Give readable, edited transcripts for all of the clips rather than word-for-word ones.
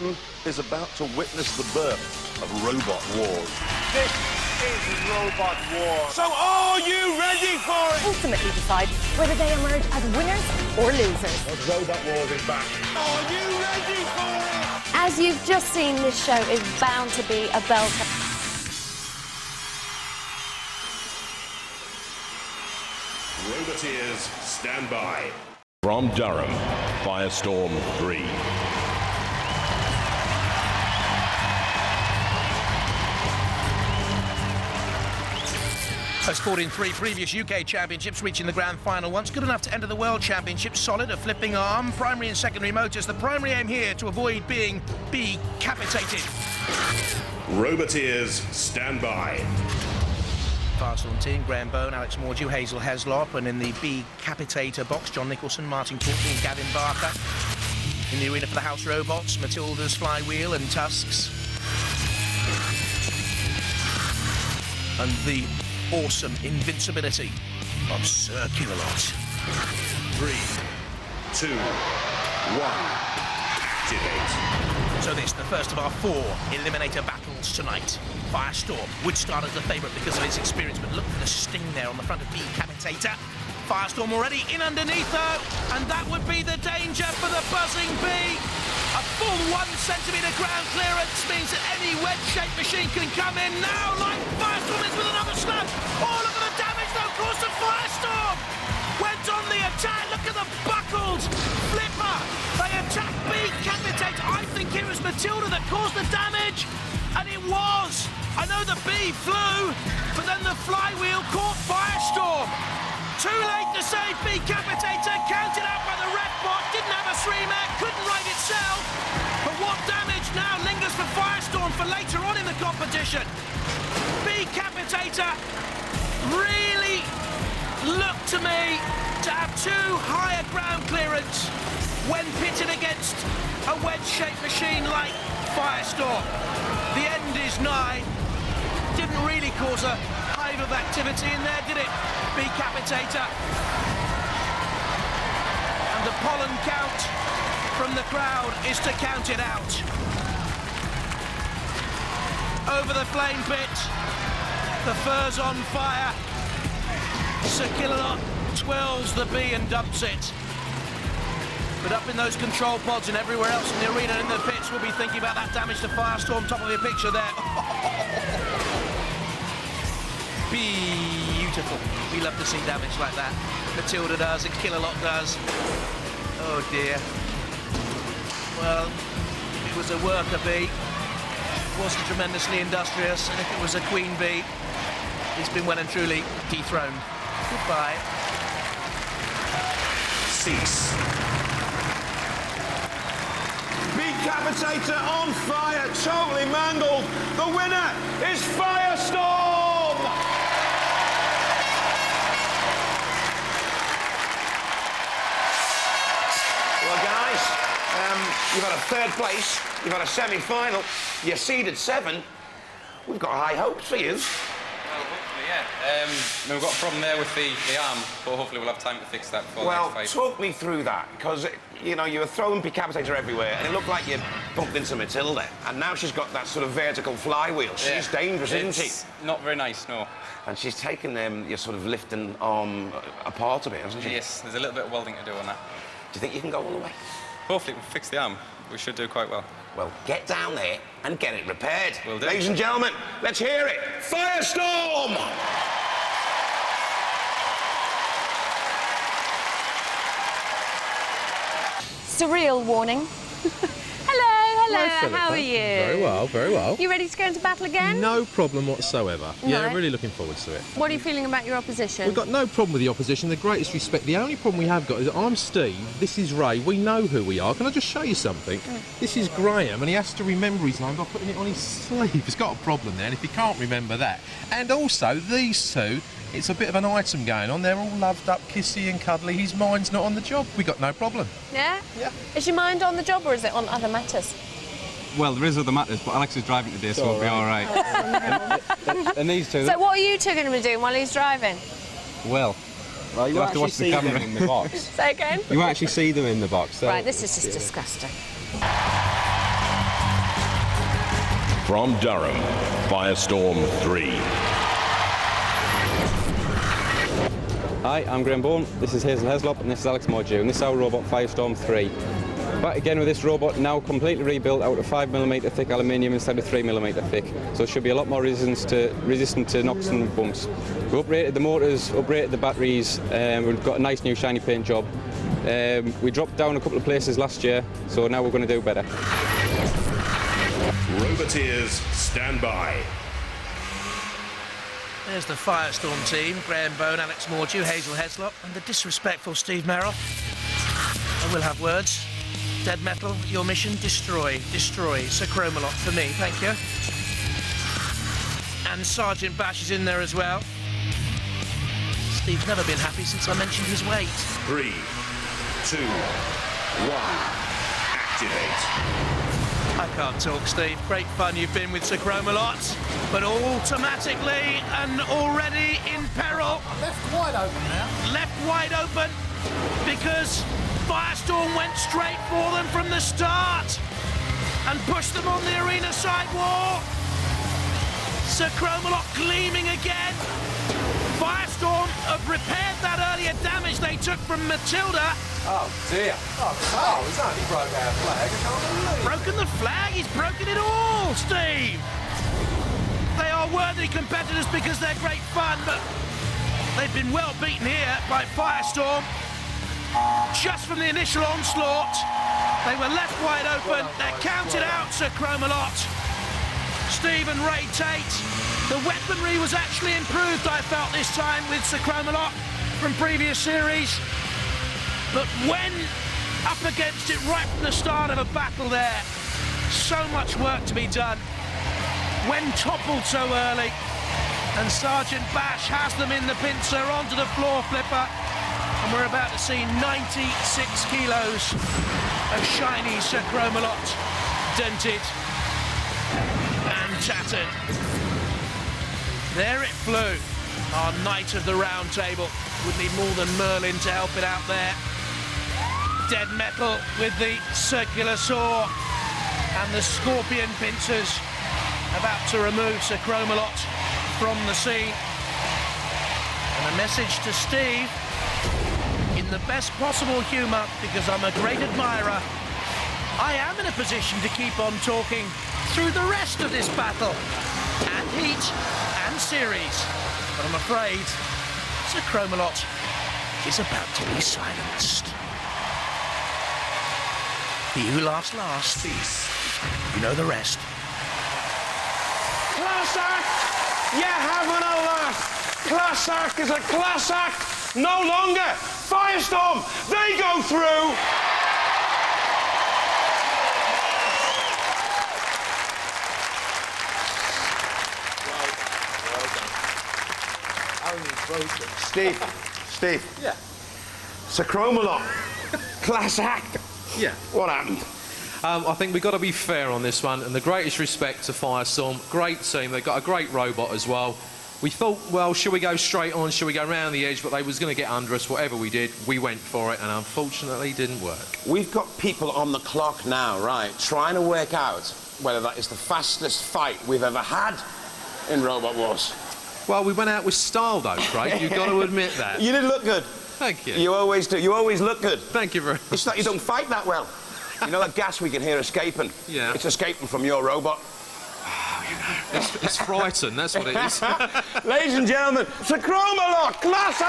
Britain is about to witness the birth of robot wars. This is Robot War. So are you ready for it? Ultimately decide whether they emerge as winners or losers. Robot wars is back. Are you ready for it? As you've just seen, this show is bound to be a belter. Roboteers, stand by. From Durham, Firestorm III. Has scored in 3 previous UK championships, reaching the grand final once. Good enough to enter the World Championships. Solid, a flipping arm, primary and secondary motors. The primary aim here to avoid being Bee-Capitated. Roboteers, stand by. Firestorm team, Graham Bone, Alex Mordew, Hazel Heslop, and in the Bee-Capitator box, John Nicholson, Martin Courtney and Gavin Barker. In the arena for the House Robots, Matilda's Flywheel and Tusks. And the awesome invincibility of Sir Chromalot. 3, 2, 1, activate. So this, the first of our 4 Eliminator battles tonight. Firestorm would start as the favourite because of his experience, but look for the sting there on the front of Bee-Capitator. Firestorm already in underneath though, and that would be the danger for the buzzing bee. A full 1 centimetre ground clearance means that any wedge-shaped machine can come in now, like Firestorm is with another snap. Oh, look at the damage though caused to Firestorm. Went on the attack, look at the buckled flipper. They attacked Bee-Capitator. I think it was Matilda that caused the damage, and it was. I know the bee flew, but then the flywheel caught Firestorm. Too late to save Bee-Capitator, counted out by the red bot, didn't have a streamer, couldn't ride itself. But what damage now lingers for Firestorm for later on in the competition. Bee-Capitator really looked to me to have too high a ground clearance when pitted against a wedge-shaped machine like Firestorm. The end is nigh. Didn't really cause a hive of activity in there, did it? Bee-Capitator. And the pollen count from the crowd is to count it out. Over the flame pit, the fur's on fire. Sir Chromalot twirls the bee and dumps it. But up in those control pods and everywhere else in the arena and in the pits, we'll be thinking about that damage to Firestorm. Top of your picture there. Beautiful. We love to see damage like that. Matilda does, and Chromalot does. Oh dear. Well, it was a worker bee. Wasn't tremendously industrious, and if it was a queen bee, it's been well and truly dethroned. Goodbye. Cease. Bee-Capitator on fire, totally mangled. The winner is Firestorm! Well, guys, you've had a 3rd place, you've had a semi-final, you're seeded 7. We've got high hopes for you. Well, hopefully, yeah. We've got a problem there with the arm, but hopefully we'll have time to fix that before the next fight. Talk me through that, because, you know, you were throwing Bee-Capitator everywhere, and it looked like you bumped into Matilda, and now she's got that sort of vertical flywheel. She's dangerous, isn't she? Not very nice, no. And she's taken your sort of lifting arm apart a bit, hasn't she? Yes, there's a little bit of welding to do on that. Do you think you can go all the way? Hopefully we'll fix the arm. We should do quite well. Well, get down there and get it repaired. Will do. Ladies and gentlemen, let's hear it. Firestorm! Surreal warning. Hello, how are you? Very well, very well. You ready to go into battle again? No problem whatsoever. Yeah, No. really looking forward to it. What are you feeling about your opposition? We've got no problem with the opposition, the greatest respect. The only problem we have got is that I'm Steve, this is Ray, we know who we are. Can I just show you something? This is Graham, and he has to remember his name by putting it on his sleeve. He's got a problem there, and if he can't remember that. And also, these two, it's a bit of an item going on. They're all loved up, kissy and cuddly. His mind's not on the job. We got no problem. Yeah? Yeah. Is your mind on the job, or is it on other matters? Well, there is other matters, but Alex is driving today, so we'll be all right. And these two... So what are you two going to be doing while he's driving? Well, you'll have to watch the camera in the box. Say again? You won't actually see them in the box. Right, this is just disgusting. From Durham, Firestorm III. Hi, I'm Graham Bourne, this is Hazel Heslop, and this is Alex Mordew, and this is our robot Firestorm III. Back again with this robot, now completely rebuilt out of 5mm thick aluminium instead of 3mm thick, so it should be a lot more resistant to knocks and bumps. We've upgraded the motors, upgraded the batteries, we've got a nice new shiny paint job. We dropped down a couple of places last year, so now we're going to do better. Roboteers, stand by. There's the Firestorm team, Graham Bone, Alex Mordew, Hazel Heslop, and the disrespectful Steve Merrill. I will have words. Dead Metal, your mission, destroy. Sir Chromalot for me, thank you. And Sergeant Bash is in there as well. Steve's never been happy since I mentioned his weight. 3, 2, 1, activate. I can't talk, Steve. Great fun you've been with Sir Chromalot, but automatically and already in peril. Left wide open now. Left wide open because Firestorm went straight for them from the start and pushed them on the arena side wall. Sir Chromalot gleaming again. Firestorm have repaired that earlier damage they took from Matilda. Oh dear. Oh, he's only broke our flag. I can't believe. Broken the flag, he's broken it all, Steve. They are worthy competitors because they're great fun, but they've been well beaten here by Firestorm. Just from the initial onslaught, they were left wide open. They're counted out, Sir Chromalot. Steve and Ray Tate. The weaponry was actually improved, I felt, this time with Sir Chromalot from previous series. But when up against it right from the start of a battle there, so much work to be done. When toppled so early, and Sergeant Bash has them in the pincer onto the floor flipper, and we're about to see 96 kilos of shiny Sir Chromalot, dented and tattered. There it flew, our knight of the round table. Would need more than Merlin to help it out there. Dead Metal with the circular saw and the scorpion pincers about to remove Sir Chromalot from the scene. And a message to Steve in the best possible humour, because I'm a great admirer. I am in a position to keep on talking through the rest of this battle and heat and series, but I'm afraid Sir Chromalot is about to be silenced. He who laughs last, you know the rest. Class act! You're having a laugh! Class act is a class act no longer! Firestorm, they go through! Steve. Yeah. Sir Chromalot, class act. Yeah. What happened? I think we've got to be fair on this one, and the greatest respect to Firestorm. Great team, they've got a great robot as well. We thought, well, should we go straight on, should we go round the edge, but they was going to get under us. Whatever we did, we went for it, and unfortunately it didn't work. We've got people on the clock now, right, trying to work out whether that is the fastest fight we've ever had in Robot Wars. Well, we went out with style, though, Craig. You've got to admit that. You did look good. Thank you. You always do. You always look good. Thank you very much. It's not you don't fight that well. You know that gas we can hear escaping? Yeah. It's escaping from your robot. Oh, you know. It's frightened, that's what it is. Ladies and gentlemen, Sir Chromalot, classic!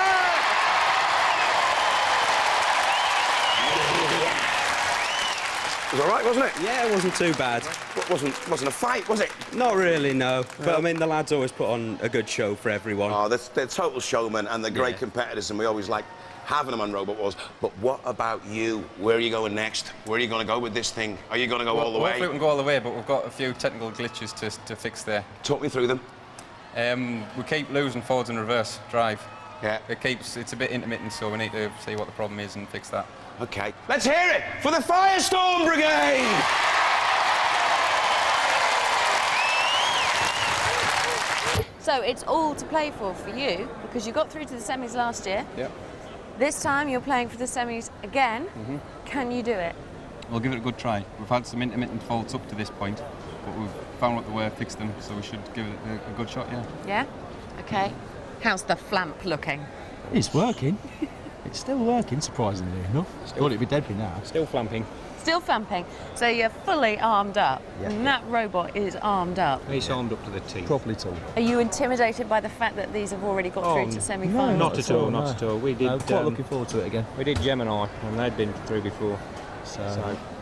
It was all right, wasn't it? Yeah, it wasn't too bad. It wasn't a fight, was it? Not really, no. But I mean, the lads always put on a good show for everyone. Oh, they're total showmen and they're great competitors, and we always like having them on Robot Wars. But what about you? Where are you going next? Where are you going to go with this thing? Are you going to go all the way? Hopefully we can go all the way, but we've got a few technical glitches to fix there. Talk me through them. We keep losing forwards and reverse drive. Yeah. It's a bit intermittent, so we need to see what the problem is and fix that. OK. Let's hear it for the Firestorm Brigade! So it's all to play for you, because you got through to the semis last year. Yep. This time you're playing for the semis again. Can you do it? We'll give it a good try. We've had some intermittent faults up to this point, but we've found out the way to fix them, so we should give it a good shot, yeah. Yeah? Okay. How's the flamp looking? It's working. It's still working, surprisingly enough. Thought it'd be dead by now. Still flamping. Still flamping. So you're fully armed up, and that robot is armed up. He's armed up to the teeth. Properly tooled. Are you intimidated by the fact that these have already got through to semi-finals? Not at all, not at all. We did. No, quite looking forward to it again. We did Gemini, and they'd been through before, so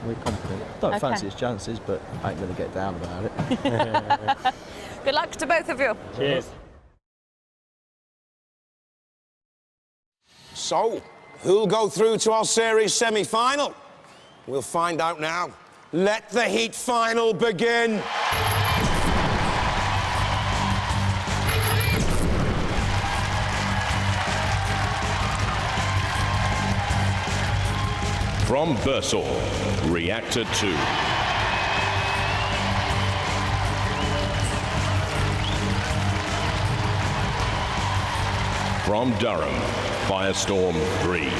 we're confident. Don't Okay. fancy its chances, but I ain't going to get down about it. Good luck to both of you. Cheers. So, who'll go through to our series semi-final? We'll find out now. Let the heat final begin. From Bursor, Reactor 2. From Durham, Firestorm 3.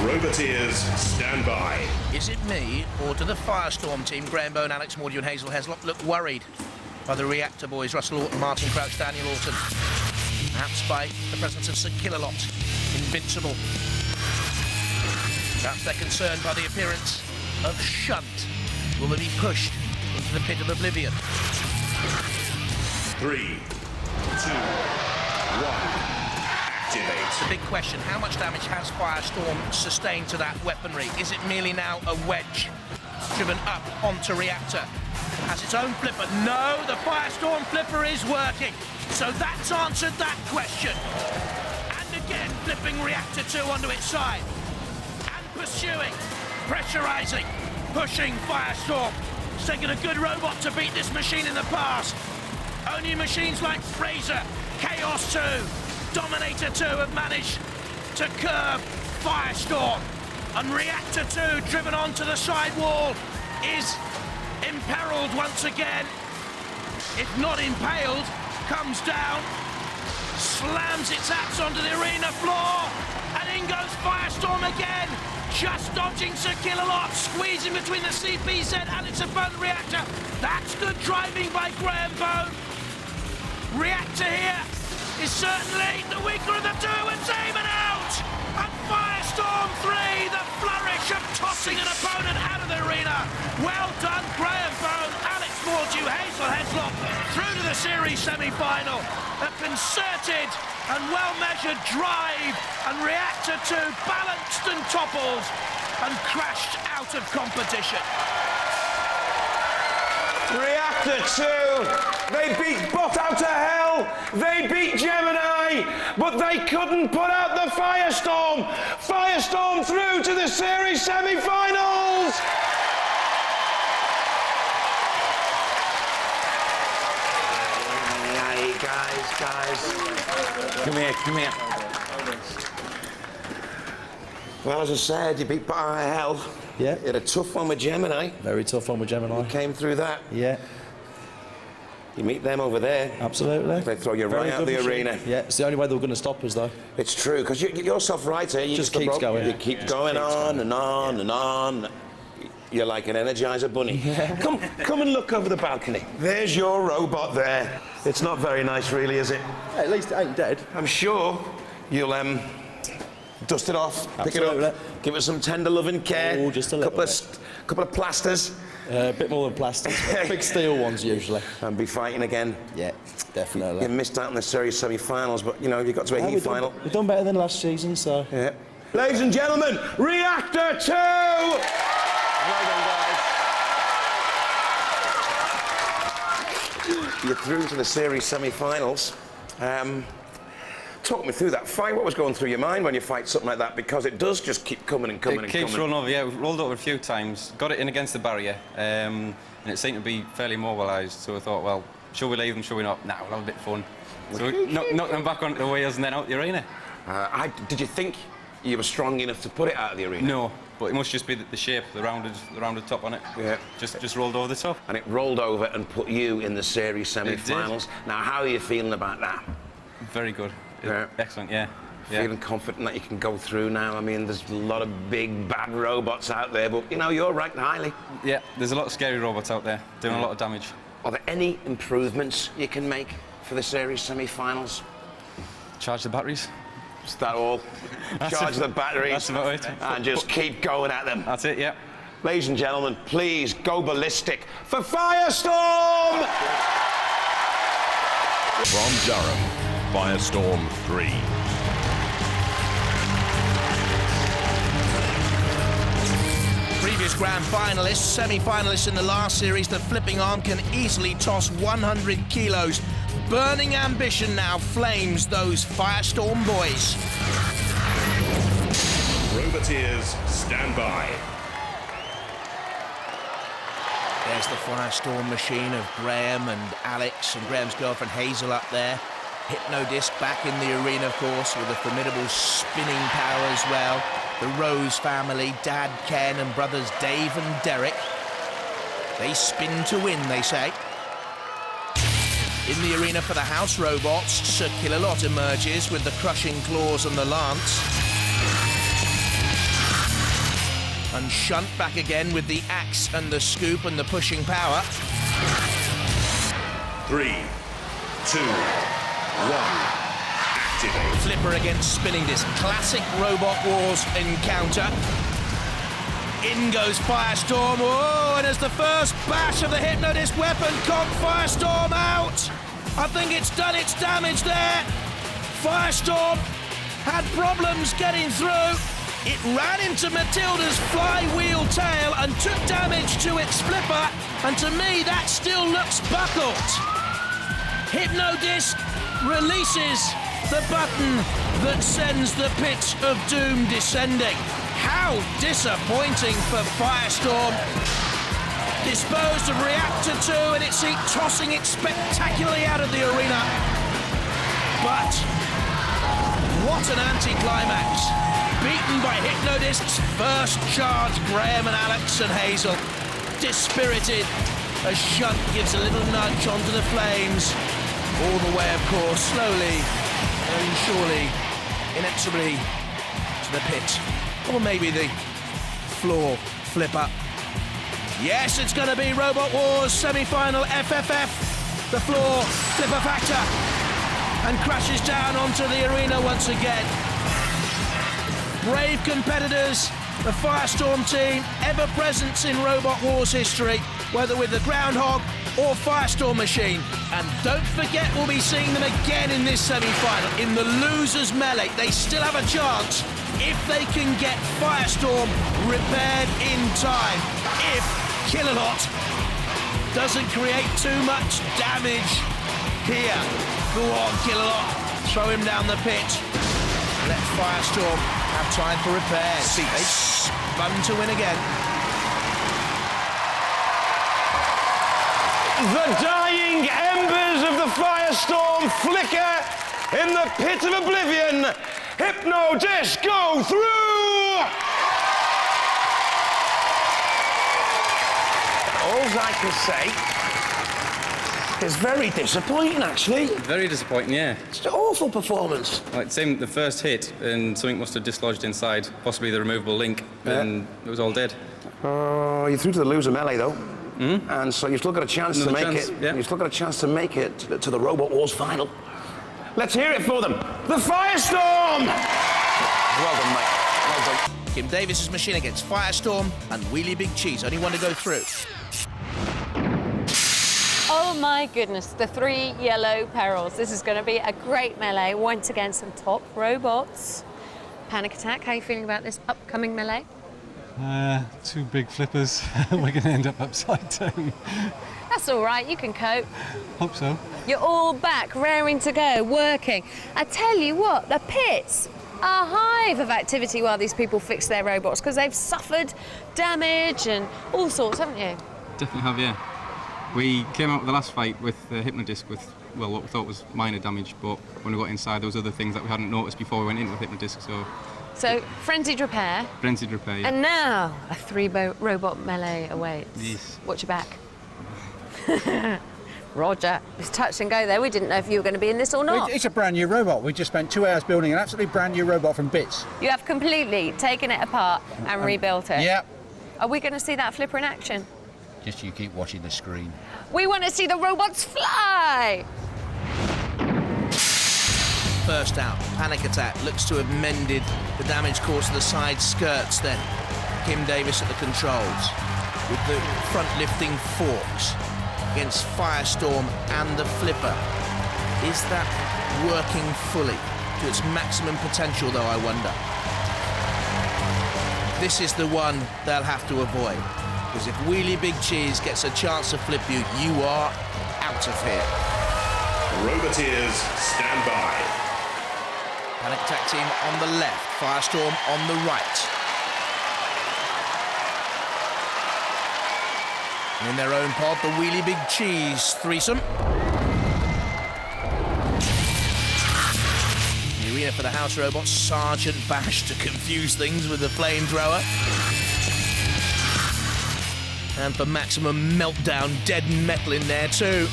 Roboteers, stand by. Is it me, or do the Firestorm team, Graham Bone, Alex Mordew and Hazel Heslop, look worried by the Reactor boys, Russell Orton, Martin Crouch, Daniel Orton? Perhaps by the presence of Sir Chromalot, invincible. Perhaps they're concerned by the appearance of Shunt. Will they be pushed into the pit of oblivion? 3, 2, 1. Activate. The big question, how much damage has Firestorm sustained to that weaponry? Is it merely now a wedge driven up onto Reactor? Has its own flipper? No, the Firestorm flipper is working. So that's answered that question. And again, flipping Reactor 2 onto its side. And pursuing, pressurizing, pushing Firestorm. It's taken a good robot to beat this machine in the past. Only machines like Razer, Chaos 2, Dominator 2 have managed to curb Firestorm. And Reactor 2, driven onto the side wall, is imperiled once again. If not impaled, comes down, slams its axe onto the arena floor, and in goes Firestorm again, just dodging Sir Chromalot, squeezing between the CPZ and its opponent Reactor. That's good driving by Graham Bone. Reactor here is certainly the weaker of the two, and aiming out! And Firestorm 3, the flourish of tossing an opponent out of the arena. Well done, Graham Bone, Alex Mordew, Hazel Heslop, through to the series semi-final. A concerted and well-measured drive, and Reactor 2 balanced and toppled and crashed out of competition. Reactor 2, they beat Bot out of hell, they beat Gemini, but they couldn't put out the Firestorm. Firestorm through to the series semi-finals. Hey, guys. Come here. Well, as I said, you beat Bot out of hell. Yeah. You had a tough one with Gemini. Very tough one with Gemini. You came through that. Yeah, You meet them over there. absolutely. They throw you Very right out of good the machine. arena. Yeah, it's the only way they were going to stop us, though. It's true, because you're self-writer. You Just keeps going. You keep going on and on and on. You're like an Energizer bunny. Yeah. Come and look over the balcony. There's your robot there. It's not very nice, really, is it? At least it ain't dead. I'm sure you'll dust it off, pick it Absolutely. up, give it some tender loving care. Oh, just a little couple of plasters, A bit more than plastic. Big steel ones, usually. and be fighting again. Yeah, definitely. You missed out in the series semi-finals, but you know you got to a heat final. We've done better than last season, so... Yeah. Ladies and gentlemen, Reactor 2! Well done, guys. You're through to the series semi-finals. Talk me through that fight. What was going through your mind when you fight something like that? Because it does just keep coming and coming It and keeps coming. rolling over, yeah. We've rolled over a few times, got it in against the barrier, and it seemed to be fairly mobilised. So I thought, well, should we leave them, should we not? Nah, we'll have a bit of fun. So we knocked them back onto the wheels and then out the arena. Did you think you were strong enough to put it out of the arena? No, but it must just be the shape, the rounded top on it. Yeah. Just rolled over the top. And it rolled over and put you in the series semi-finals. Now, how are you feeling about that? Very good. Yeah. Excellent, yeah. Feeling confident that you can go through now? I mean, there's a lot of big, bad robots out there, but, you know, you're ranked highly. Yeah, there's a lot of scary robots out there doing a lot of damage. Are there any improvements you can make for the series semi-finals? Charge the batteries. Is that all? Charge the batteries. That's about it. And just keep going at them. That's it, yeah. Ladies and gentlemen, please go ballistic for Firestorm! From Durham, Firestorm 3. Previous grand finalists, semi-finalists in the last series, the flipping arm can easily toss 100 kilos. Burning ambition now flames those Firestorm boys. Roboteers, stand by. There's the Firestorm machine of Graham and Alex and Graham's girlfriend Hazel up there. Hypno-Disc back in the arena, of course, with a formidable spinning power as well. The Rose family, Dad Ken and brothers Dave and Derek. They spin to win, they say. In the arena for the house robots, Sir Chromalot emerges with the crushing claws and the lance. And Shunt back again with the axe and the scoop and the pushing power. 3, 2, 1. Activate. Flipper against Spinning Disc. Classic Robot Wars encounter. In goes Firestorm. Oh, and as the first bash of the Hypno-Disc weapon conked Firestorm out. I think it's done its damage there. Firestorm had problems getting through. It ran into Matilda's flywheel tail and took damage to its flipper. And to me, that still looks buckled. Hypno-Disc releases the button that sends the pit of doom descending. How disappointing for Firestorm. Disposed of Reactor 2 and its seat, tossing it spectacularly out of the arena. But what an anticlimax. Beaten by Hypno-Disc's first charge, Graham and Alex and Hazel. Dispirited as Shunt gives a little nudge onto the flames. All the way, of course, slowly and surely, inexorably to the pit. Or maybe the floor flipper. Yes, it's going to be Robot Wars semi-final FFF. The floor flipper factor. And crashes down onto the arena once again. Brave competitors, the Firestorm team, ever present in Robot Wars history, whether with the Groundhog or Firestorm machine. And don't forget, we'll be seeing them again in this semi-final, in the losers melee. They still have a chance if they can get Firestorm repaired in time. If Chromalot doesn't create too much damage here. Go on, Chromalot, throw him down the pit. Let Firestorm have time for repairs. They spun to win again. The dying embers of the Firestorm flicker in the pit of oblivion. Hypno-Disc go through! All I can say is very disappointing, actually. Very disappointing, yeah. It's an awful performance. Well, it seemed the first hit and something must have dislodged inside, possibly the removable link, and it was all dead. Oh, you're through to the loser melee, though. And so you've still got a chance to make it. Yeah. You've still got a chance to make it to the Robot Wars final. Let's hear it for them. The Firestorm! Well done, mate. Well done. Kim Davis's machine against Firestorm and Wheelie Big Cheese. Only one to go through. Oh my goodness, the 3 yellow perils. This is going to be a great melee. Once again, some top robots. Panic Attack, how are you feeling about this upcoming melee? 2 big flippers. We're going to end up upside down. That's all right, you can cope. Hope so. You're all back, raring to go, working. I tell you what, the pits are a hive of activity while these people fix their robots, because they've suffered damage and all sorts, haven't you? Definitely have, yeah. We came out of the last fight with the Hypno-Disc with, well, what we thought was minor damage, but when we got inside, there was other things that we hadn't noticed before we went into the Hypno-Disc, So, frenzied repair. Frenzied repair, yeah. And now, a 3 robot melee awaits. Yes. Watch your back. Roger. It's touch and go there. We didn't know if you were going to be in this or not. It's a brand new robot. We just spent 2 hours building an absolutely brand new robot from bits. You have completely taken it apart and rebuilt it. Yeah. Are we going to see that flipper in action? Just you keep watching the screen. We want to see the robots fly! First out, Panic Attack looks to have mended the damage caused to the side skirts then. Kim Davis at the controls with the front lifting forks against Firestorm and the flipper. Is that working fully to its maximum potential though, I wonder? This is the one they'll have to avoid, because if Wheelie Big Cheese gets a chance to flip you, you are out of here. Roboteers, stand by. Panic Attack team on the left, Firestorm on the right. And in their own pod, the Wheelie Big Cheese threesome. In the arena for the house robots, Sergeant Bash to confuse things with the flamethrower. And for maximum meltdown, Dead Metal in there too.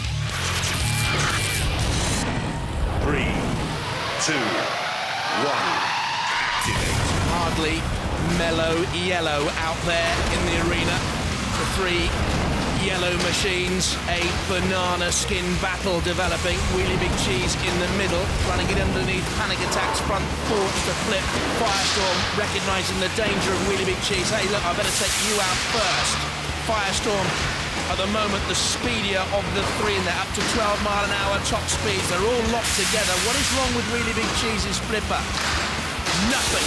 3, 2, 1, activate. Hardly mellow yellow out there in the arena. The 3 yellow machines, a banana skin battle developing. Wheelie Big Cheese in the middle, trying to get underneath Panic Attack's front forks to flip. Firestorm recognising the danger of Wheelie Big Cheese. Hey, look, I better take you out first. Firestorm, at the moment, the speedier of the 3 in there, up to 12 mile an hour top speeds. They're all locked together. What is wrong with Wheelie Big Cheese's flipper? Nothing.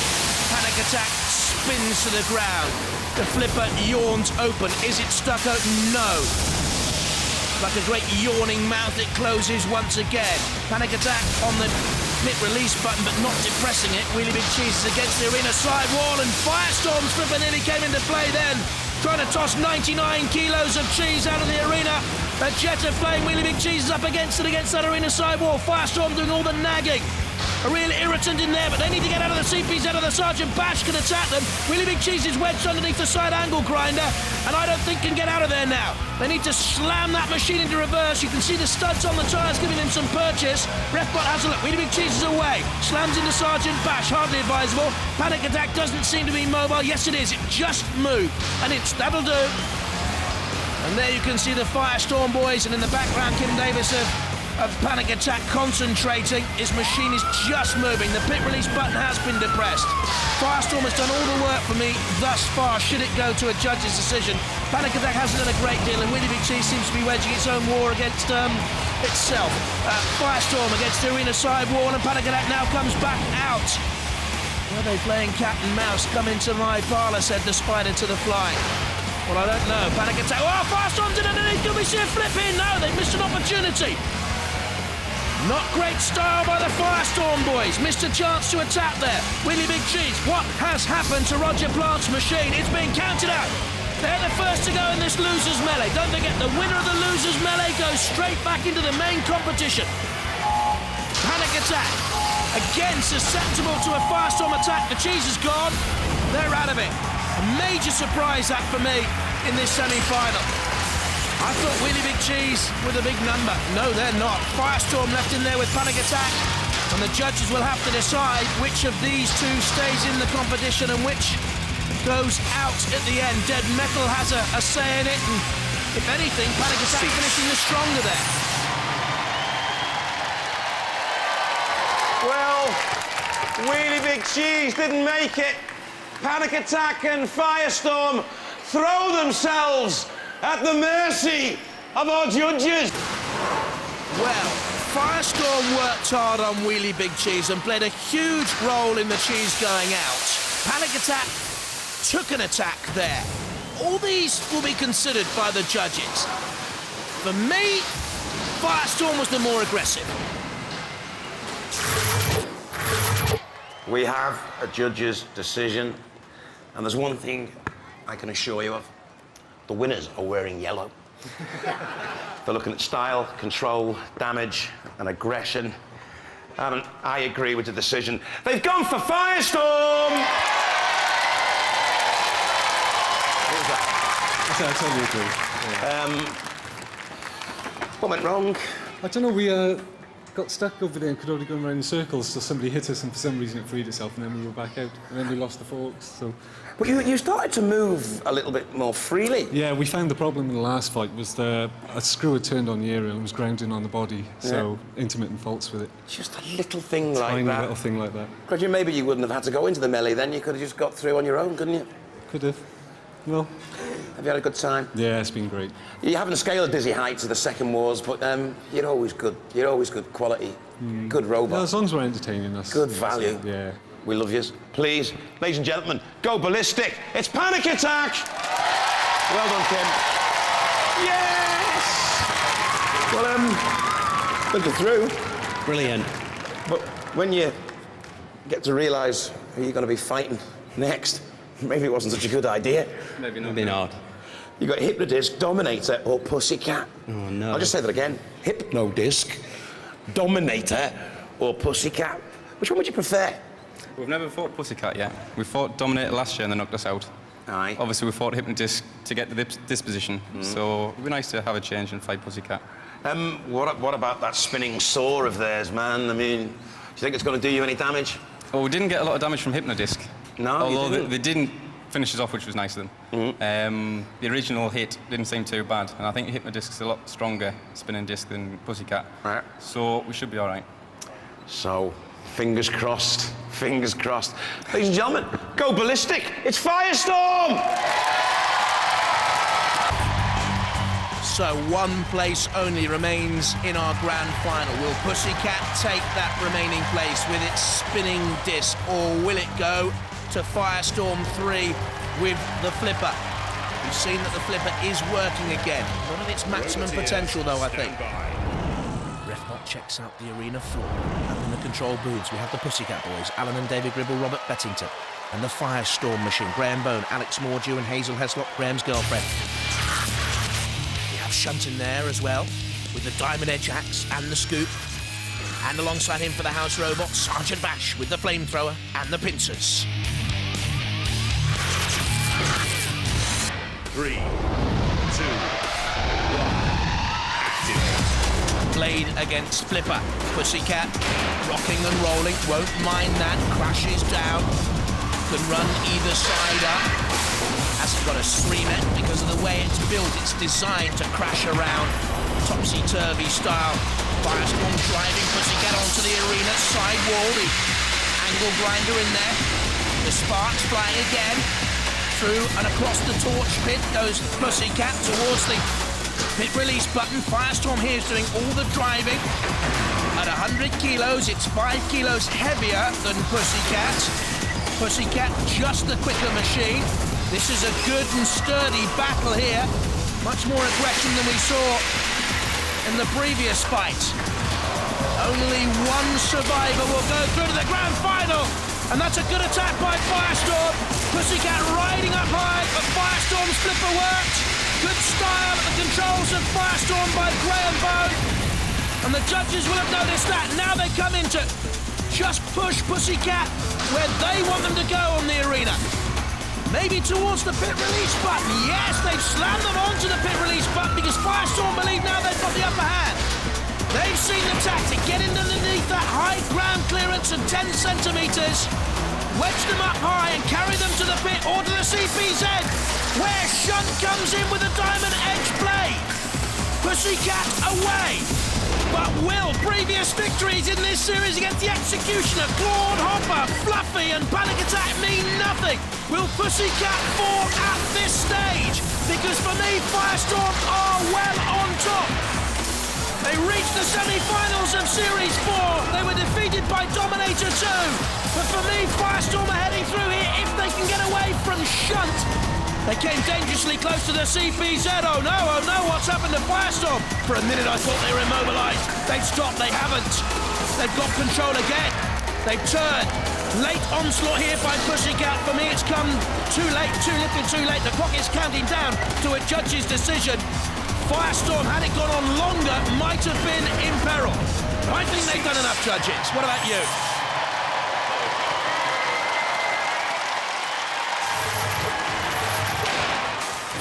Panic Attack spins to the ground. The flipper yawns open. Is it stuck open? No. Like a great yawning mouth, it closes once again. Panic Attack on the pit release button, but not depressing it. Wheelie Big Cheese is against the arena side wall, and Firestorm's flipper nearly came into play then. Trying to toss 99 kilos of cheese out of the arena. A jet of flame, Wheelie Big Cheese is up against it, against that arena sidewall. Firestorm doing all the nagging. A real irritant in there, but they need to get out of the CPs, out of the Sergeant Bash can attack them. Wheelie Big Cheese is wedged underneath the side angle grinder, and I don't think can get out of there now. They need to slam that machine into reverse. You can see the studs on the tyres giving him some purchase. Refbot has a look. Wheelie Big Cheese is away. Slams into Sergeant Bash, hardly advisable. Panic Attack doesn't seem to be mobile. Yes, it is. It just moved. And that'll do. And there you can see the Firestorm boys, and in the background, Kim Davis of Panic Attack concentrating. His machine is just moving. The pit release button has been depressed. Firestorm has done all the work for me thus far, should it go to a judge's decision. Panic Attack hasn't done a great deal, and Wheelie Big Cheese seems to be waging its own war against itself. Firestorm against the arena side wall, and Panic Attack now comes back out. Were they playing cat and mouse? Come into my parlour, said the spider to the fly. Well, I don't know. Panic Attack. Oh, Firestorm's in underneath. Can we see a flip in? No, they've missed an opportunity. Not great style by the Firestorm boys. Missed a chance to attack there. Wheelie Big Cheese, what has happened to Roger Plant's machine? It's being counted out. They're the first to go in this losers melee. Don't forget, the winner of the losers melee goes straight back into the main competition. Panic Attack, again susceptible to a Firestorm attack. The cheese is gone. They're out of it. A major surprise that for me in this semi-final. I thought Wheelie Big Cheese with a big number. No, they're not. Firestorm left in there with Panic Attack, and the judges will have to decide which of these two stays in the competition and which goes out at the end. Dead Metal has a say in it, and if anything, Panic Attack finishing the stronger there. Well, Wheelie Big Cheese didn't make it. Panic Attack and Firestorm throw themselves at the mercy of our judges. Well, Firestorm worked hard on Wheelie Big Cheese and played a huge role in the cheese going out. Panic Attack took an attack there. All these will be considered by the judges. For me, Firestorm was the more aggressive. We have a judge's decision, and there's one thing I can assure you of. The winners are wearing yellow. They're looking at style, control, damage, and aggression. And I agree with the decision. They've gone for Firestorm! What was that? I totally agree. What went wrong? I don't know, we got stuck over there and could only go around in circles, so somebody hit us and for some reason it freed itself and then we were back out. And then we lost the forks, so... But you started to move a little bit more freely. Yeah, we found the problem in the last fight was a screw had turned on the aerial and was grounding on the body, so intermittent faults with it. Just a little thing like Tiny that. little thing like that. Because maybe you wouldn't have had to go into the melee then, you could have just got through on your own, couldn't you? Could have. Well... Have you had a good time? Yeah, it's been great. You haven't scaled dizzy heights of the second wars, but you're always good. You're always good quality. Good robot. Yeah, as long as we're entertaining us. Good value. Yeah. We love yous. Please, ladies and gentlemen, go ballistic. It's Panic Attack! Well done, Kim. Yes! Well, look through. Brilliant. But when you get to realise who you're going to be fighting next, maybe it wasn't such a good idea. Maybe not. Maybe not. You got Hypno-Disc, Dominator, or Pussycat. Oh, no. I'll just say that again. Hypno-Disc, Dominator, or Pussycat. Which one would you prefer? We've never fought Pussycat yet. We fought Dominator last year and they knocked us out. Aye. Obviously, we fought Hypno-Disc to get to this position, so it'd be nice to have a change and fight Pussycat. What about that spinning saw of theirs, man? I mean, do you think it's going to do you any damage? Well, we didn't get a lot of damage from Hypno-Disc. No, although they didn't finish us off, which was nice of them. The original hit didn't seem too bad, and I think Hypno-Disc's a lot stronger spinning disc than Pussycat. Right. So we should be all right. So, fingers crossed, fingers crossed. Ladies and gentlemen, go ballistic. It's Firestorm! So one place only remains in our grand final. Will Pussycat take that remaining place with its spinning disc, or will it go to Firestorm 3 with the flipper? We've seen that the flipper is working again. Not at its maximum potential, though, I think. Refbot checks out the arena floor. Up in the control booths, we have the Pussycat boys, Alan and David Gribble, Robert Bettington, and the Firestorm machine, Graham Bone, Alex Mordew, and Hazel Heslop, Graham's girlfriend. Shunt in there as well, with the Diamond Edge axe and the scoop. And alongside him for the house robot, Sergeant Bash with the flamethrower and the pincers. 3, 2, 1, active. Blade against Flipper. Pussycat rocking and rolling, won't mind that, crashes down, can run either side up. Hasn't got a streamer because of the way it's built. It's designed to crash around topsy-turvy style. Firestorm driving Pussycat onto the arena side wall. The angle grinder in there. The sparks flying again. Through and across the torch pit goes Pussycat towards the pit release button. Firestorm here is doing all the driving. At 100 kilos, it's 5 kilos heavier than Pussycat. Pussycat just the quicker machine. This is a good and sturdy battle here. Much more aggression than we saw in the previous fight. Only one survivor will go through to the grand final. And that's a good attack by Firestorm. Pussycat riding up high, but Firestorm's flipper worked. Good style at the controls of Firestorm by Graham Bone. And the judges will have noticed that. Now they come into just push Pussycat where they want them to go on the arena. Maybe towards the pit release button. Yes, they've slammed them onto the pit release button because Firestorm believe now they've got the upper hand. They've seen the tactic, get in underneath that high ground clearance of 10 centimetres, wedge them up high and carry them to the pit or to the CPZ, where Shunt comes in with a Diamond Edge blade. Pussycat away. But will previous victories in this series against the Executioner, Claude Hopper, Fluffy and Panic Attack mean nothing? Will Pussycat fall at this stage? Because for me, Firestorm are well on top. They reached the semi-finals of Series 4. They were defeated by Dominator 2. But for me, Firestorm are heading through here if they can get away from Shunt. They came dangerously close to the CPZ. Oh no, what's happened to Firestorm? For a minute I thought they were immobilised. They've stopped, they haven't. They've got control again. They've turned. Late onslaught here by Pussycat. For me it's come too late, too little too late. The clock is counting down to a judge's decision. Firestorm, had it gone on longer, might have been in peril. I think they've done enough, judges. What about you?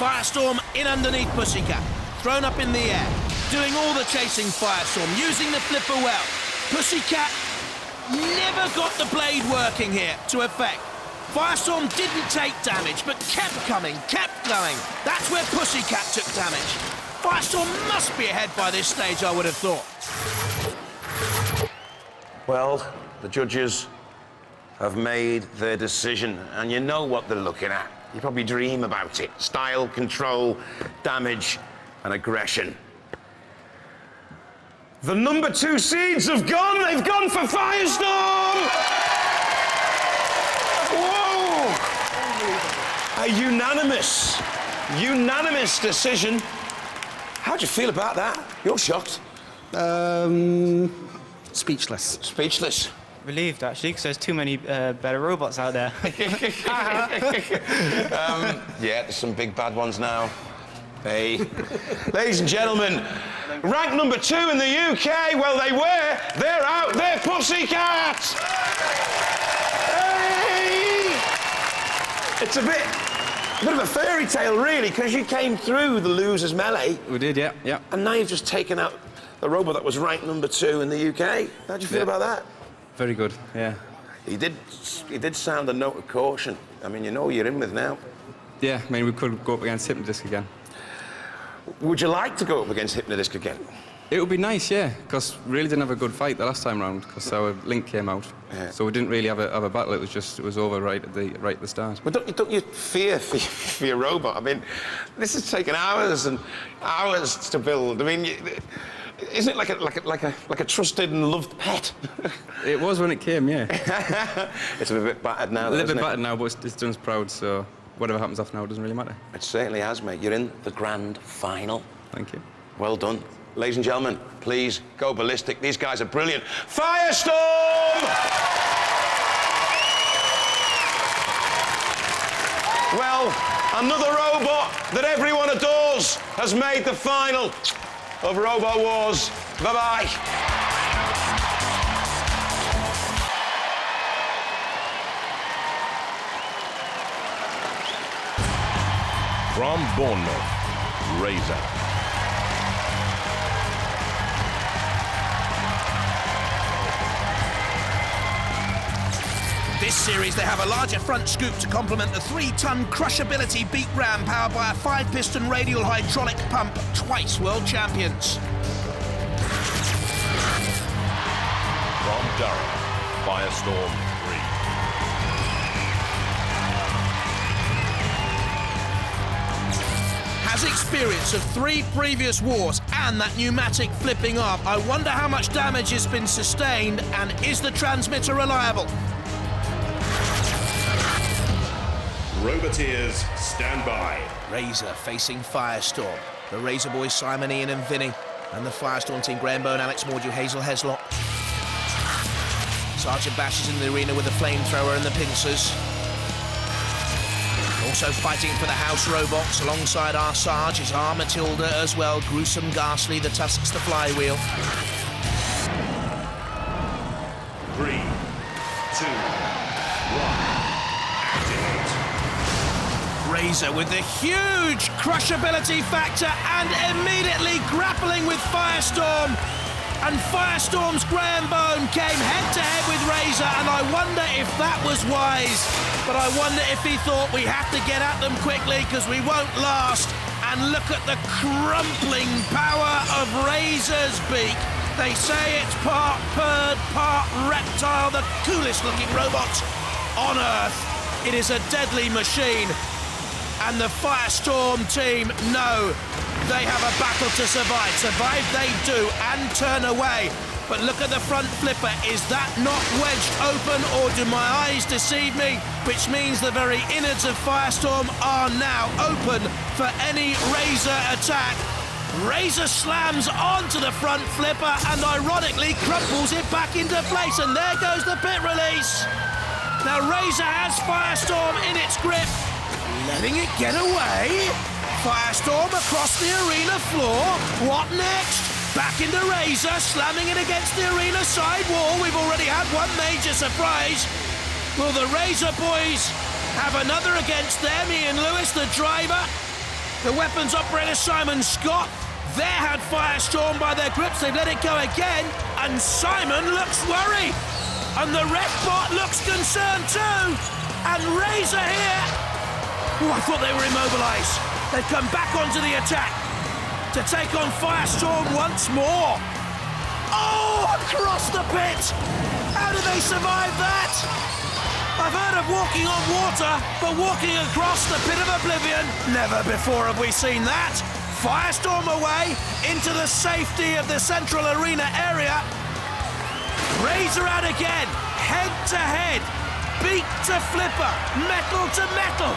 Firestorm in underneath Pussycat, thrown up in the air. doing all the chasing Firestorm, using the flipper well. Pussycat never got the blade working here to effect. Firestorm didn't take damage, but kept coming, kept going. That's where Pussycat took damage. Firestorm must be ahead by this stage, I would have thought. Well, the judges have made their decision, and you know what they're looking at. You probably dream about it. Style, control, damage, and aggression. The number 2 seeds have gone. They've gone for Firestorm! Whoa! A unanimous decision. How do you feel about that? You're shocked. Speechless. Speechless. Relieved, actually, because there's too many better robots out there. Yeah, there's some big bad ones now. Hey. Ladies and gentlemen, ranked number 2 in the UK, well, they're out, they're Pussycat! Hey! It's a bit of a fairy tale, really, because you came through the losers melee. We did, yeah, yeah. And now you've just taken out the robot that was ranked number 2 in the UK. How do you feel about that? Very good, yeah. He did sound a note of caution. I mean, you know who you're in with now. Yeah, I mean, we could go up against Hypno-Disc again. Would you like to go up against Hypno-Disc again? It would be nice, yeah, because we really didn't have a good fight the last time round, because our link came out. Yeah. So we didn't really have a battle. It was over right at the start. But don't you fear for your robot? I mean, this has taken hours and hours to build. I mean, isn't it like a trusted and loved pet? It was when it came, yeah. It's a bit battered now. A little bit battered now, but it's done us proud. So whatever happens off now doesn't really matter. It certainly has, mate. You're in the grand final. Thank you. Well done. Ladies and gentlemen, please go ballistic. These guys are brilliant. Firestorm! Well, another robot that everyone adores has made the final of Robo Wars. Bye-bye. From Bournemouth, Razer. This series, they have a larger front scoop to complement the 3-ton crushability beat ram powered by a 5-piston radial hydraulic pump, twice world champions. From Durham, Firestorm III. Has experience of 3 previous wars and that pneumatic flipping arm. I wonder how much damage has been sustained, and is the transmitter reliable? Roboteers, stand by. Razer facing Firestorm. The Razer boys Simon, Ian and Vinny. And the Firestorm team Graham Bone, Alex Mordew, Hazel Heslop. Sergeant Bash is in the arena with the flamethrower and the pincers. Also fighting for the house robots alongside our Sarge is our Matilda as well. Gruesome, ghastly, the tusks, the flywheel. 3, 2, 1. Razer with the huge crushability factor and immediately grappling with Firestorm. And Firestorm's Graham Bone came head-to-head with Razer, and I wonder if that was wise. But I wonder if he thought we have to get at them quickly because we won't last. And look at the crumpling power of Razer's beak. They say it's part bird, part reptile, the coolest looking robot on Earth. It is a deadly machine. And the Firestorm team know they have a battle to survive. Survive they do, and turn away. But look at the front flipper. Is that not wedged open, or do my eyes deceive me? Which means the very innards of Firestorm are now open for any Razer attack. Razer slams onto the front flipper and ironically crumples it back into place. And there goes the pit release. Now Razer has Firestorm in its grip. Letting it get away. Firestorm across the arena floor. What next? Back into Razer, slamming it against the arena side wall. We've already had one major surprise. Will the Razer boys have another against them? Ian Lewis, the driver. The weapons operator, Simon Scott. They're had Firestorm by their grips, they've let it go again, and Simon looks worried. And the ref bot looks concerned too. And Razer here. Oh, I thought they were immobilised. They've come back onto the attack to take on Firestorm once more. Oh, across the pit. How do they survive that? I've heard of walking on water, but walking across the pit of oblivion, never before have we seen that. Firestorm away into the safety of the central arena area. Razer out again, head to head, beak to flipper, metal to metal.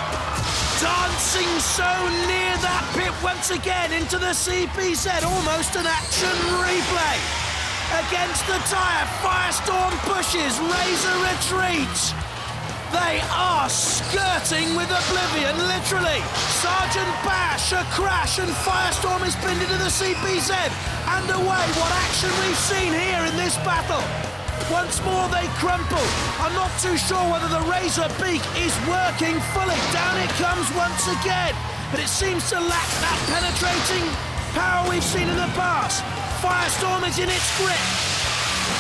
Dancing so near that pit once again into the CPZ, almost an action replay. Against the tyre, Firestorm pushes, Razer retreats. They are skirting with oblivion, literally. Sergeant Bash, a crash, and Firestorm is pinned into the CPZ. And away, what action we've seen here in this battle. Once more they crumple. I'm not too sure whether the Razer beak is working fully. Down it comes once again. But it seems to lack that penetrating power we've seen in the past. Firestorm is in its grip.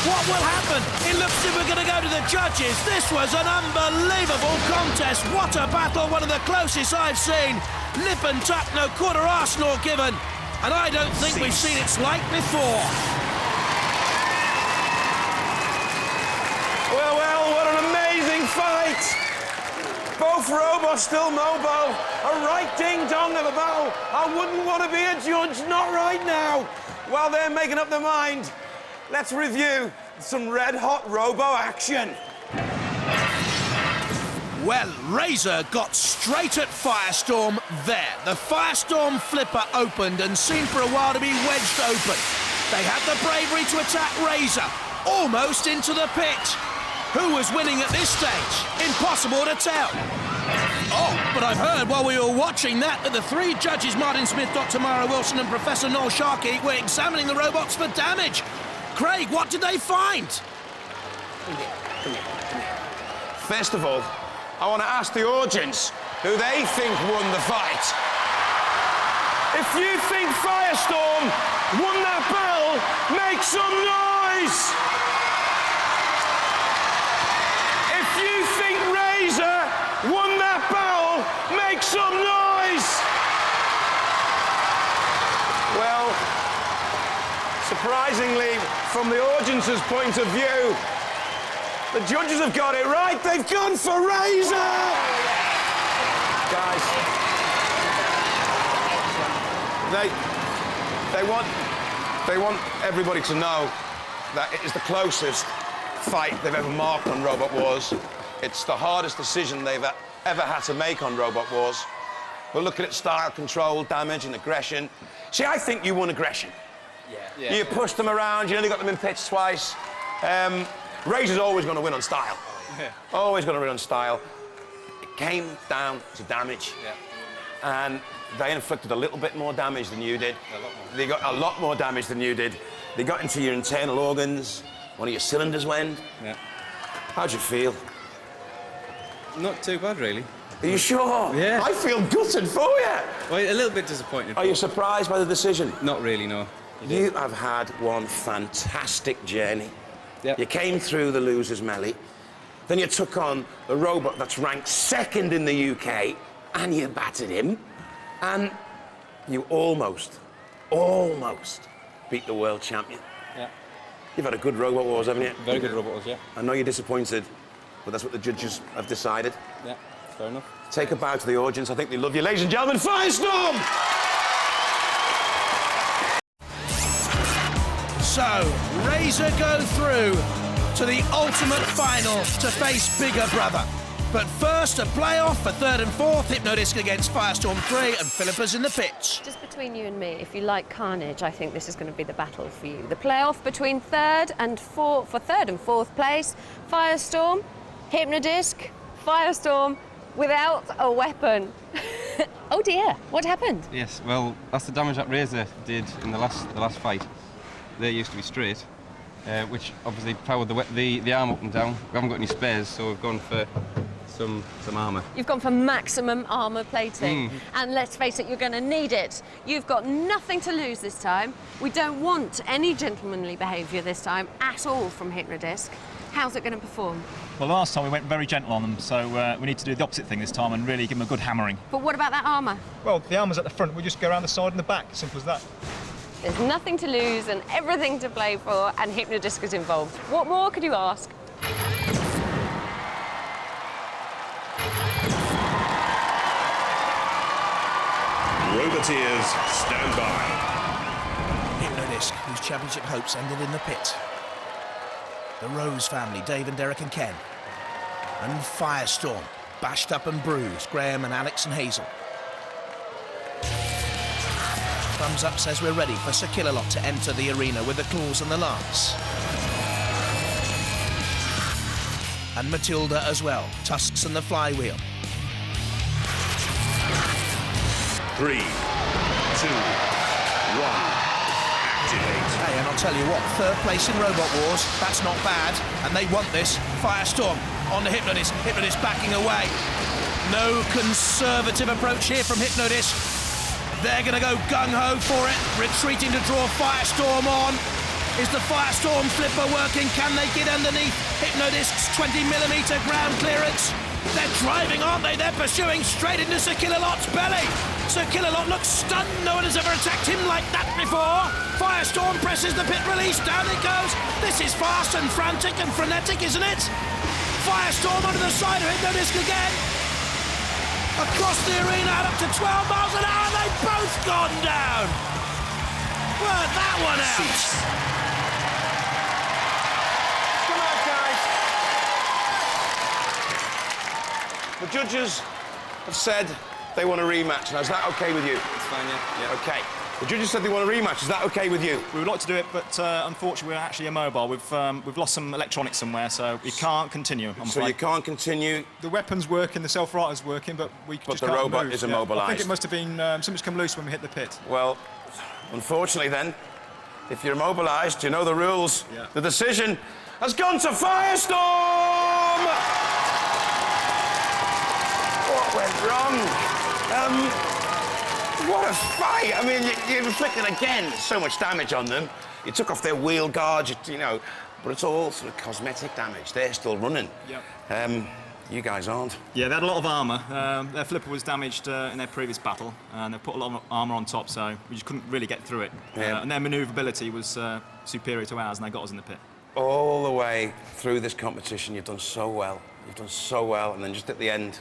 What will happen? It looks as if we're going to go to the judges. This was an unbelievable contest. What a battle, one of the closest I've seen. Nip and tuck, no quarter arse nor given. And I don't think we've seen its like before. Well, what an amazing fight. Both robots still mobile. A right ding-dong of a battle. I wouldn't want to be a judge, not right now. While they're making up their mind, let's review some red-hot robo action. Well, Razer got straight at Firestorm there. The Firestorm flipper opened and seemed for a while to be wedged open. They had the bravery to attack Razer, almost into the pit. Who was winning at this stage? Impossible to tell. Oh, but I've heard while we were watching that the three judges, Martin Smith, Dr. Mara Wilson and Professor Noel Sharkey, were examining the robots for damage. Craig, what did they find? Come here. First of all, I want to ask the audience who they think won the fight. If you think Firestorm won that battle, make some noise! If you think Razer won that battle, make some noise! Well, surprisingly, from the audience's point of view, the judges have got it right. They've gone for Razer! Guys, they want everybody to know that it is the closest fight they've ever marked on Robot Wars. It's the hardest decision they've ever had to make on Robot Wars. We're looking at style, control, damage, and aggression. See, I think you won aggression. Yeah. You pushed them around, you only got them in pitch twice. Razer's always going to win on style. Yeah. Always going to win on style. It came down to damage. Yeah. And they inflicted a little bit more damage than you did. A lot more. They got a lot more damage than you did. They got into your internal organs. One of your cylinders went. Yeah. How'd you feel? Not too bad, really. Are you sure? Yeah. I feel gutted for you. Well, a little bit disappointed. Are you surprised by the decision? Not really, no. You have had one fantastic journey. Yep. You came through the loser's melee, then you took on the robot that's ranked second in the UK, and you battered him, and you almost beat the world champion. Yeah. You've had a good Robot Wars, haven't you? Very good Robot Wars, yeah. I know you're disappointed, but that's what the judges have decided. Yeah, fair enough. Take a bow to the audience. I think they love you. Ladies and gentlemen, Firestorm! So, Razer go through to the ultimate final to face bigger brother. But first, a playoff for third and fourth, Hypno-Disc against Firestorm 3, and Philippa's in the pits. Just between you and me, if you like carnage, I think this is going to be the battle for you. The playoff between third and fourth place, Firestorm, Hypno-Disc, Firestorm without a weapon. Oh dear, what happened? Yes, well, that's the damage that Razer did in the last fight. They used to be straight, which obviously powered the arm up and down. We haven't got any spares, so we've gone for some armour. You've gone for maximum armour plating. And let's face it, you're going to need it. You've got nothing to lose this time. We don't want any gentlemanly behaviour this time at all from Hypno-Disc. How's it going to perform? Well, last time we went very gentle on them, so we need to do the opposite thing this time and really give them a good hammering. But what about that armour? Well, the armour's at the front. We just go around the side and the back. Simple as that. There's nothing to lose and everything to play for, and Hypno-Disc is involved. What more could you ask? Roboteers, stand by. Hypno-Disc, whose championship hopes ended in the pit. The Rose family, Dave and Derek and Ken. And Firestorm, bashed up and bruised, Graham and Alex and Hazel. Thumbs up says we're ready for Sir Chromalot to enter the arena with the claws and the lance. And Matilda as well, tusks and the flywheel. 3, 2, 1, activate. Hey, and I'll tell you what, third place in Robot Wars, that's not bad, and they want this. Firestorm on the Hypno-Disc, Hypno-Disc backing away. No conservative approach here from Hypno-Disc. They're going to go gung-ho for it, retreating to draw Firestorm on. Is the Firestorm flipper working? Can they get underneath Hypno-Disc's 20mm ground clearance? They're driving, aren't they? They're pursuing straight into Sir Chromalot's belly. Sir Chromalot looks stunned. No one has ever attacked him like that before. Firestorm presses the pit release. Down it goes. This is fast and frantic and frenetic, isn't it? Firestorm under the side of Hypno-Disc again. Across the arena and up to 12 miles an hour. They've both gone down. Work that one out. Come on, guys. The judges have said they want a rematch. Now, is that OK with you? It's fine, yeah. OK. The judges said they want a rematch. Is that OK with you? We would like to do it, but unfortunately we're actually immobile. We've lost some electronics somewhere, so we can't continue, I'm So afraid. you can't continue. The weapon's working, the self-righter's working, but we just the can't robot move. is Yeah. immobilised. I think it must have been something's come loose when we hit the pit. Well, unfortunately then, if you're immobilised, you know the rules. Yeah. The decision has gone to Firestorm! What went wrong? What a fight! I mean, you inflicted again so much damage on them. You took off their wheel guards, you know, but it's all sort of cosmetic damage. They're still running. Yep. You guys aren't. Yeah, they had a lot of armour. Their flipper was damaged in their previous battle, and they put a lot of armour on top, so we just couldn't really get through it. Yeah. And their manoeuvrability was superior to ours, and they got us in the pit. All the way through this competition, you've done so well. You've done so well, and then just at the end,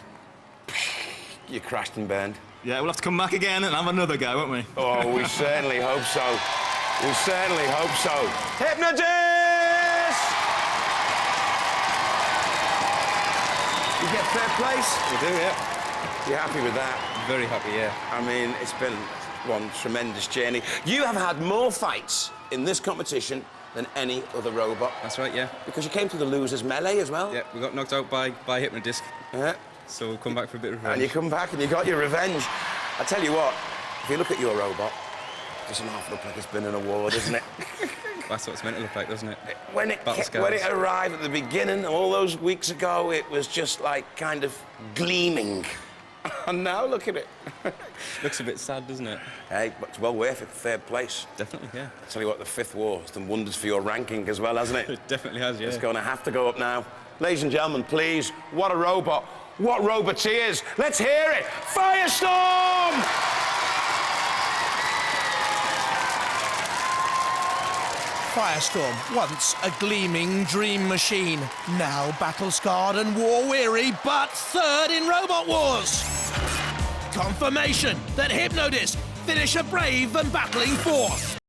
you crashed and burned. Yeah, we'll have to come back again and have another go, won't we? Oh, we certainly hope so. We certainly hope so. Hypno-Disc! You get third place? We do, yeah. You happy with that? Very happy, yeah. I mean, it's been one tremendous journey. You have had more fights in this competition than any other robot. That's right, yeah. Because you came to the losers melee as well. Yeah, we got knocked out by Hypno-Disc. Yeah. So we'll come back for a bit of revenge. And you come back and you got your revenge. I tell you what, if you look at your robot, it doesn't half look like it's been an award, isn't it? That's what it's meant to look like, doesn't it? When it arrived at the beginning, all those weeks ago, it was just like kind of gleaming. And now look at it. Looks a bit sad, doesn't it? Hey, but it's well worth it, third place. Definitely, yeah. I tell you what, the fifth war has done wonders for your ranking as well, hasn't it? It definitely has, yeah. It's going to have to go up now. Ladies and gentlemen, please, what a robot. What roboteers. Let's hear it. Firestorm! Firestorm, once a gleaming dream machine, now battle-scarred and war-weary, but third in Robot Wars. Confirmation that Hypno-Disc finish a brave and battling fourth.